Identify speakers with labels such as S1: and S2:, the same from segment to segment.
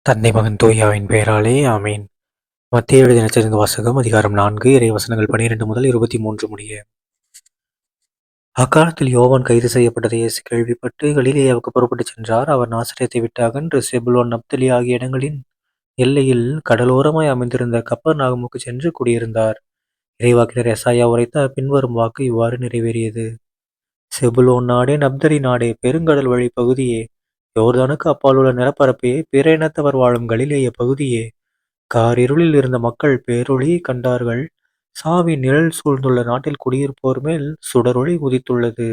S1: தந்தை மகன் தூயாவின் பெயராலே ஆமீன். மத்தேயு எழுதிய நற்செய்தி வாசகம் அதிகாரம் 4 இறை வசனங்கள் 12 முதல் 23 முடிய. அக்காலத்தில் யோவான் கைது செய்யப்பட்டதை இயேசு கேள்விப்பட்டு கலிலேயாவுக்கு புறப்பட்டுச் சென்றார். அவர் நாசரேத்தை விட்டு அகன்று செபுலோன் நப்தலி ஆகிய இடங்களின் எல்லையில் கடலோரமாய் அமைந்திருந்த கப்பர்நாகுமுக்கு சென்று குடியிருந்தார். இறைவாக்கினர் எசாயா உரைத்த பின்வரும் வாக்கு இவ்வாறு நிறைவேறியது. செபுலோன் நாடே, நப்தலி நாடே, பெருங்கடல் வழி பகுதியே, யோர்தானுக்கு அப்பால் உள்ள நிலப்பரப்பே, பிற இனத்தவர் வாழும் கலிலேய பகுதியே, காரிருளில் இருந்த மக்கள் பேரொளி கண்டார்கள். சாவின் நிழல் சூழ்ந்துள்ள நாட்டில் குடியிருப்போர் மேல் சுடரொளி உதித்துள்ளது.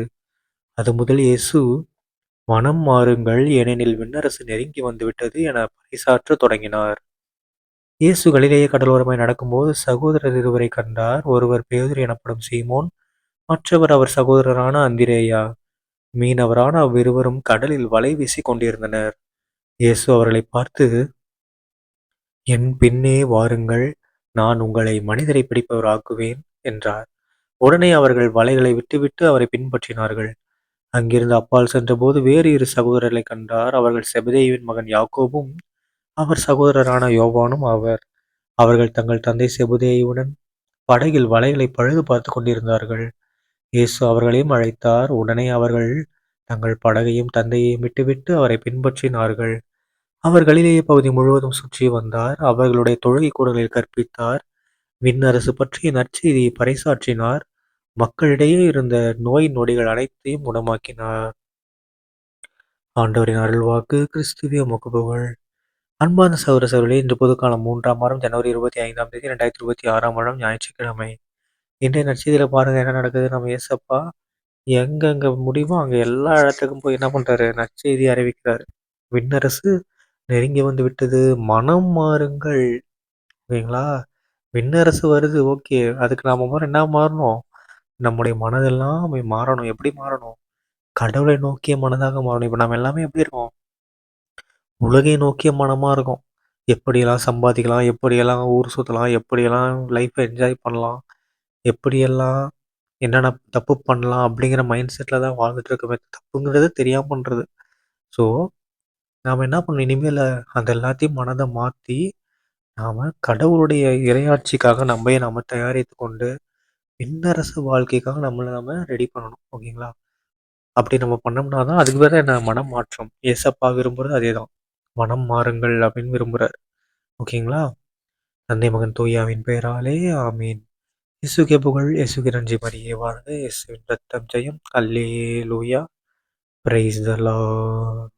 S1: அது முதல் இயேசு, மனம் மாறுங்கள், ஏனெனில் விண்ணரசு நெருங்கி வந்துவிட்டது என பறைசாற்றத் தொடங்கினார். இயேசு கலிலேய கடலோரமாய் நடக்கும்போது சகோதரர் இருவரை கண்டார். ஒருவர் பேதுரு எனப்படும் சீமோன், மற்றவர் அவர் சகோதரரான அந்திரேயா. மீனவரான அவ்விருவரும் கடலில் வலை வீசிக் கொண்டிருந்தனர். இயேசு அவர்களை பார்த்து, என் பின்னே வாருங்கள், நான் உங்களை மனிதரை பிடிப்பவர் ஆக்குவேன் என்றார். உடனே அவர்கள் வலைகளை விட்டுவிட்டு அவரை பின்பற்றினார்கள். அங்கிருந்து அப்பால் சென்றபோது வேறு இரு சகோதரர்களை கண்டார். அவர்கள் செபதேயுவின் மகன் யாக்கோபும் அவர் சகோதரரான யோவானும் ஆவர். அவர்கள் தங்கள் தந்தை செபதேயுவுடன் படகில் வலைகளை பழுது பார்த்து கொண்டிருந்தார்கள். இயேசு அவர்களையும் அழைத்தார். உடனே அவர்கள் தங்கள் படகையும் தந்தையையும் விட்டுவிட்டு அவரை பின்பற்றினார்கள். அவர் கலிலேய பகுதி முழுவதும் சுற்றி வந்தார். அவர்களுடைய தொழுகை கூடங்களில் கற்பித்தார். விண்ணரசு பற்றிய நற்செய்தியை பறைசாற்றினார். மக்களிடையே இருந்த நோய் நொடிகள் அனைத்தையும் குணமாக்கினார். ஆண்டவரின் அருள்வாக்கு. கிறிஸ்துவே உமக்கு புகழ். அன்பார்ந்த சகோதர சகோதரிகளே, இன்று பொதுக்காலம் 3ஆம் வாரம் ஜனவரி 25ஆம் தேதி 2026ஆம் வருடம் ஞாயிற்றுக்கிழமை. இன்றைய நற்செய்தியில பாருங்க என்ன நடக்குது. நம்ம ஏசப்பா எங்கெங்க முடியுமோ அங்க எல்லா இடத்துக்கும் போய் என்ன பண்றாரு, நற்செய்தி அறிவிக்கிறாரு. விண்ணரசு நெருங்கி வந்து விட்டது, மனம் மாறுங்கள். ஓகேங்களா? விண்ணரசு வருது, ஓகே. அதுக்கு நாம முதல்ல என்ன மாறணும்? நம்முடைய மனதெல்லாம் மாறணும். எப்படி மாறணும்? கடவுளை நோக்கிய மனதாக மாறணும். இப்ப நம்ம எல்லாமே எப்படி இருக்கோம்? உலகை நோக்கிய மனமா இருக்கும். எப்படியெல்லாம் சம்பாதிக்கலாம், எப்படியெல்லாம் ஊர் சுத்தலாம், எப்படியெல்லாம் லைஃப்பை என்ஜாய் பண்ணலாம், எப்படியெல்லாம் என்னென்ன தப்பு பண்ணலாம் அப்படிங்கிற மைண்ட் செட்ல தான் வாழ்ந்துட்டு இருக்கோமே. தப்புங்கிறது தெரியாம பண்றது. ஸோ, நாம என்ன பண்ணணும் இனிமேல அந்த எல்லாத்தையும் மனத மாத்தி, நாம கடவுளுடைய இறையாட்சிக்காக நம்மை நாம தயாரித்து கொண்டு, விண்ணரசு வாழ்க்கைக்காக நம்மள நாம ரெடி பண்ணணும். ஓகேங்களா? அப்படி நம்ம பண்ணோம்னா தான் அதுக்கு பேர் தான் என்ன மனம் மாற்றம். ஏசப்பா விரும்புறது அதேதான். மனம் மாறுங்கள் அப்படின்னு விரும்புறார். ஓகேங்களா? தந்தை மகன் தூயாவின் பெயராலே ஆமீன். இயேசுவுக்கே புகழ், இயேசுவுக்கு நன்றி, மரியே வாழ்க, இயேசுவின் ரத்தம் ஜெயம். அல்லேலூயா. Praise the Lord.